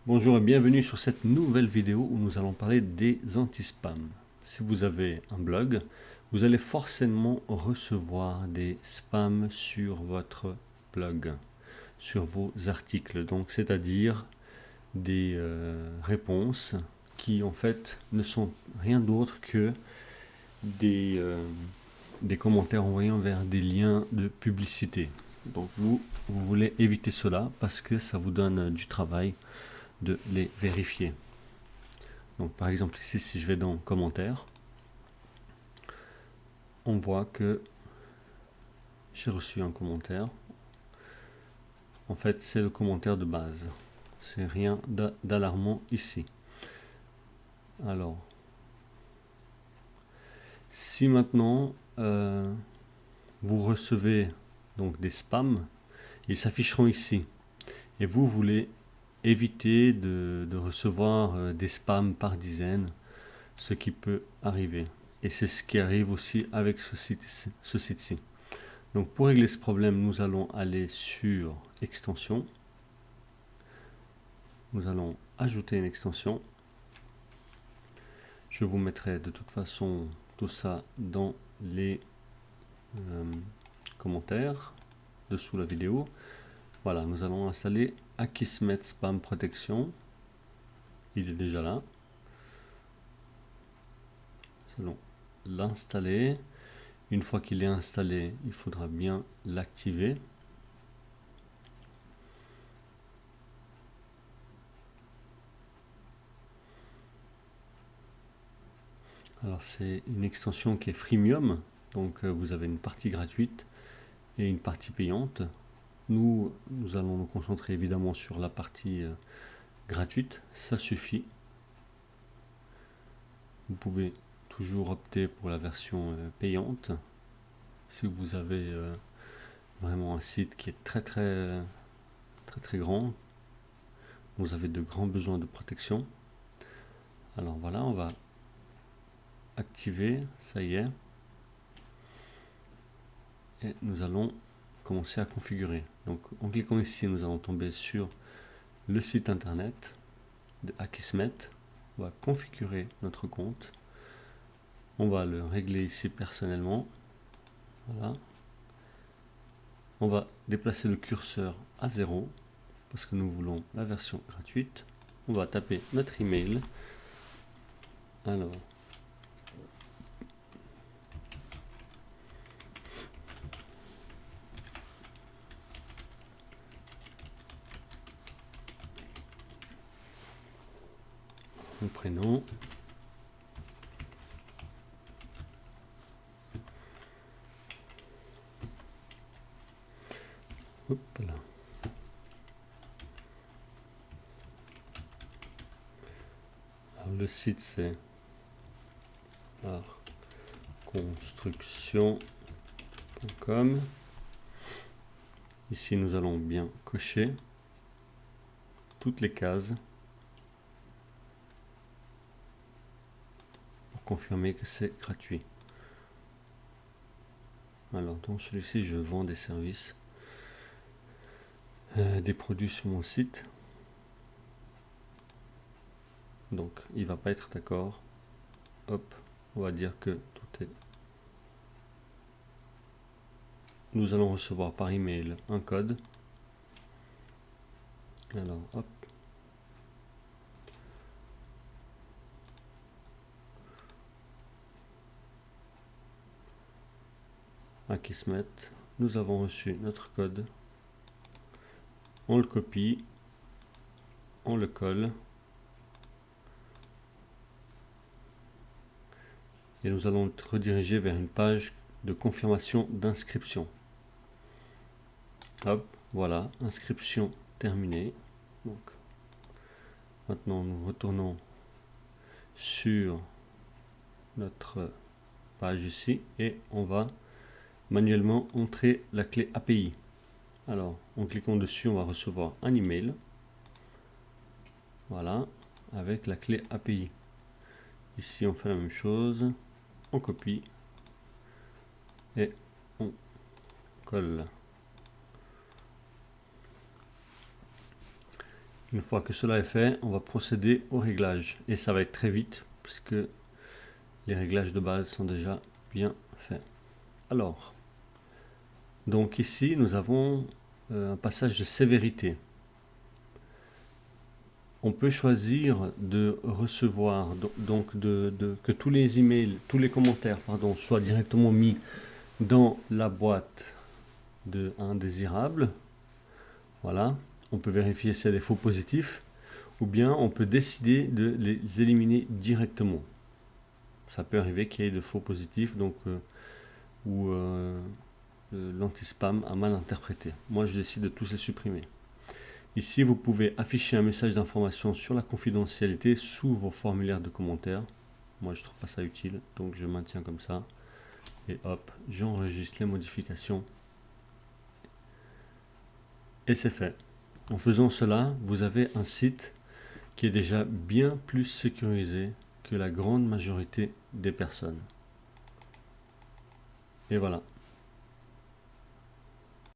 Bonjour et bienvenue sur cette nouvelle vidéo où nous allons parler des anti-spams. Si vous avez un blog, vous allez forcément recevoir des spams sur votre blog, sur vos articles. Donc, c'est-à-dire des réponses qui en fait ne sont rien d'autre que des, euh, des commentaires envoyés vers des liens de publicité. Donc, vous voulez éviter cela parce que ça vous donne du travail de les vérifier. Donc par exemple ici, si je vais dans commentaires, on voit que j'ai reçu un commentaire. En fait, c'est le commentaire de base. C'est rien d'alarmant ici. Alors, si maintenant vous recevez donc des spams, ils s'afficheront ici. Et vous voulez éviter de recevoir des spams par dizaines, ce qui peut arriver. Et c'est ce qui arrive aussi avec ce site-ci. Donc pour régler ce problème, nous allons aller sur extension. Nous allons ajouter une extension. Je vous mettrai de toute façon tout ça dans les commentaires dessous la vidéo. Voilà, nous allons installer Akismet Spam Protection. Il est déjà là. Nous allons l'installer. Une fois qu'il est installé, il faudra bien l'activer. Alors c'est une extension qui est freemium, donc vous avez une partie gratuite et une partie payante. Nous allons nous concentrer évidemment sur la partie gratuite, ça suffit. Vous pouvez toujours opter pour la version payante si vous avez vraiment un site qui est très grand. Vous avez de grands besoins de protection. Alors voilà, on va activer, ça y est. Et nous allons commencer à configurer. Donc en cliquant ici, nous allons tomber sur le site internet de Akismet. On va configurer notre compte. On va le régler ici personnellement. Voilà. On va déplacer le curseur à 0 parce que nous voulons la version gratuite. On va taper notre email. Alors, le prénom. Hop là. Alors, le site c'est artconstruction.com. Ici nous allons bien cocher toutes les cases pour confirmer que c'est gratuit. Alors dans celui-ci je vends des services, des produits sur mon site. Donc il va pas être d'accord. Hop, on va dire que tout est. Nous allons recevoir par email un code. Alors hop. Akismet, nous avons reçu notre code. On le copie, on le colle. Et nous allons être redirigés vers une page de confirmation d'inscription. Hop, voilà, inscription terminée. Donc, maintenant nous retournons sur notre page ici et on va manuellement entrer la clé API. Alors, en cliquant dessus, on va recevoir un email. Voilà, avec la clé API. Ici, on fait la même chose. On copie et on colle. Une fois que cela est fait, on va procéder au réglage. Et ça va être très vite, puisque les réglages de base sont déjà bien faits. Alors, donc ici, nous avons un passage de sévérité. On peut choisir de recevoir, donc que tous les emails, tous les commentaires, pardon, soient directement mis dans la boîte de indésirable. Voilà. On peut vérifier s'il y a des faux positifs, ou bien on peut décider de les éliminer directement. Ça peut arriver qu'il y ait de faux positifs, donc ou l'anti-spam a mal interprété. Moi, je décide de tous les supprimer. Ici, vous pouvez afficher un message d'information sur la confidentialité sous vos formulaires de commentaires. Moi, je ne trouve pas ça utile, donc je maintiens comme ça. Et hop, j'enregistre les modifications. Et c'est fait. En faisant cela, vous avez un site qui est déjà bien plus sécurisé que la grande majorité des personnes. Et voilà.